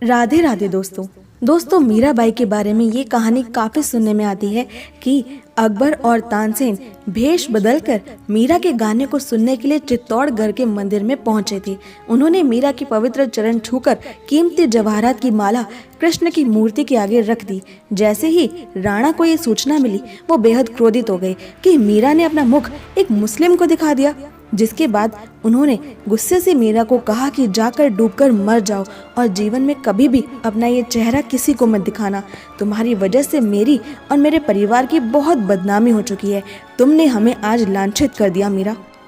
राधे राधे दोस्तों मीराबाई के बारे में ये कहानी काफी सुनने में आती है कि अकबर और तानसेन भेष बदलकर मीरा के गाने को सुनने के लिए चित्तौड़गढ़ के मंदिर में पहुंचे थे। उन्होंने मीरा की पवित्र चरण छूकर कीमती जवाहरात की माला कृष्ण की मूर्ति के आगे रख दी। जैसे ही राणा को ये सूचना मिली, वो बेहद क्रोधित हो गए कि मीरा ने अपना मुख एक मुस्लिम को दिखा दिया। जिसके बाद उन्होंने गुस्से से मीरा को कहा कि जाकर डूबकर मर जाओ और जीवन में कभी भी अपना ये चेहरा किसी को मत दिखाना। तुम्हारी वजह से मेरी और मेरे परिवार की बहुत बदनामी हो चुकी है। तुमने हमें आज लांछित कर दिया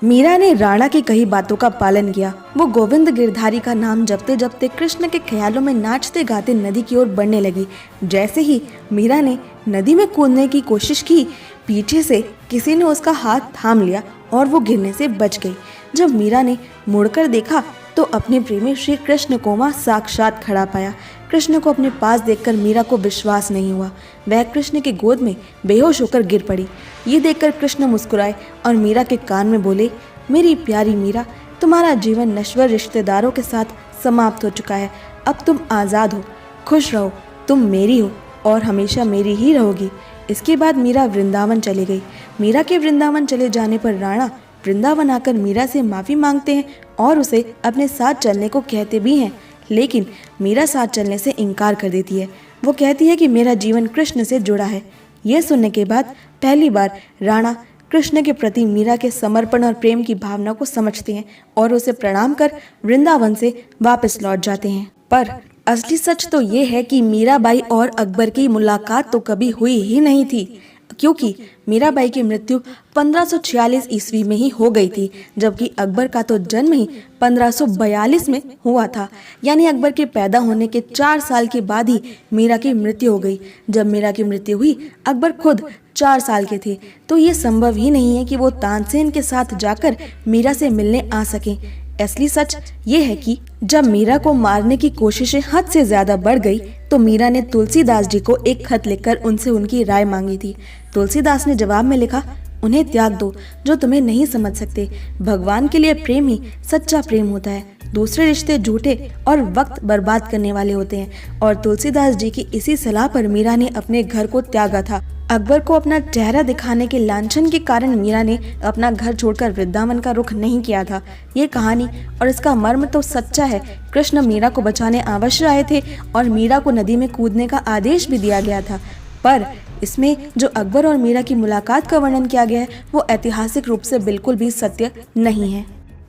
मीरा ने राणा की कही बातों का पालन किया। वो गोविंद गिरधारी का नाम जपते जपते कृष्ण के ख्यालों में नाचते गाते नदी की ओर बढ़ने लगी। जैसे ही मीरा ने नदी में कूदने की कोशिश की, पीछे से किसी ने उसका हाथ थाम लिया और वो गिरने से बच गई। जब मीरा ने मुड़कर देखा तो अपने प्रेमी श्री कृष्ण को वहाँ साक्षात खड़ा पाया। कृष्ण को अपने पास देखकर मीरा को विश्वास नहीं हुआ। वह कृष्ण की गोद में बेहोश होकर गिर पड़ी। ये देखकर कृष्ण मुस्कुराए और मीरा के कान में बोले, मेरी प्यारी मीरा, तुम्हारा जीवन नश्वर रिश्तेदारों के साथ समाप्त हो चुका है। अब तुम आज़ाद हो, खुश रहो, तुम मेरी हो और हमेशा मेरी ही रहोगी। इसके बाद मीरा वृंदावन चली गई। मीरा के वृंदावन चले जाने पर राणा वृंदावन आकर मीरा से माफ़ी मांगते हैं और उसे अपने साथ चलने को कहते भी हैं, लेकिन मीरा साथ चलने से इनकार कर देती है। वो कहती है कि मेरा जीवन कृष्ण से जुड़ा है। यह सुनने के बाद पहली बार राणा कृष्ण के प्रति मीरा के समर्पण और प्रेम की भावना को समझते हैं और उसे प्रणाम कर वृंदावन से वापस लौट जाते हैं। पर असली सच तो ये है कि मीराबाई और अकबर की मुलाकात तो कभी हुई ही नहीं थी, क्योंकि मीराबाई की मृत्यु 1546 ईस्वी में ही हो गई थी, जबकि अकबर का तो जन्म ही 1542 में हुआ था। यानी अकबर के पैदा होने के 4 साल के बाद ही मीरा की मृत्यु हो गई। जब मीरा की मृत्यु हुई, अकबर खुद 4 साल के थे, तो ये संभव ही नहीं है कि वो तानसेन के साथ जाकर मीरा से मिलने आ सकें। असली सच ये है कि जब मीरा को मारने की कोशिशें हद से ज्यादा बढ़ गई, तो मीरा ने तुलसीदास जी को एक खत लिखकर उनसे उनकी राय मांगी थी। तुलसीदास ने जवाब में लिखा, उन्हें त्याग दो जो तुम्हें नहीं समझ सकते। भगवान के लिए प्रेम ही सच्चा प्रेम होता है। दूसरे रिश्ते झूठे और वक्त बर्बाद करने वाले होते हैं। और तुलसीदास जी की इसी सलाह पर मीरा ने अपने घर को त्यागा था। अकबर को अपना चेहरा दिखाने के लांछन के कारण मीरा ने अपना घर छोड़कर वृंदावन का रुख नहीं किया था। ये कहानी और इसका मर्म तो सच्चा है। कृष्ण मीरा को बचाने अवश्य आए थे और मीरा को नदी में कूदने का आदेश भी दिया गया था, पर इसमें जो अकबर और मीरा की मुलाकात का वर्णन किया गया है वो ऐतिहासिक रूप से बिल्कुल भी सत्य नहीं है।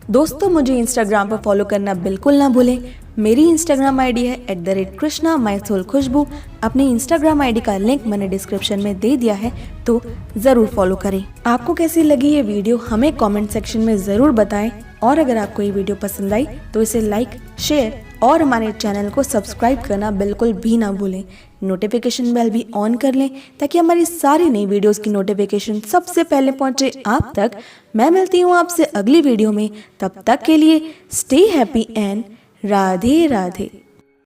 दोस्तों, मुझे इंस्टाग्राम पर फॉलो करना बिल्कुल ना भूलें। मेरी इंस्टाग्राम आईडी है @krishna_my_soul_khushbu। अपनी इंस्टाग्राम आईडी का लिंक मैंने डिस्क्रिप्शन में दे दिया है, तो ज़रूर फॉलो करें। आपको कैसी लगी ये वीडियो हमें कमेंट सेक्शन में ज़रूर बताएं, और अगर आपको ये वीडियो पसंद आई तो इसे लाइक, शेयर और हमारे चैनल को सब्सक्राइब करना बिल्कुल भी ना भूलें। नोटिफिकेशन बेल भी ऑन कर लें ताकि हमारी सारी नई वीडियोस की नोटिफिकेशन सबसे पहले पहुंचे आप तक। मैं मिलती हूँ आपसे अगली वीडियो में। तब तक के लिए stay happy and Radhe Radhe.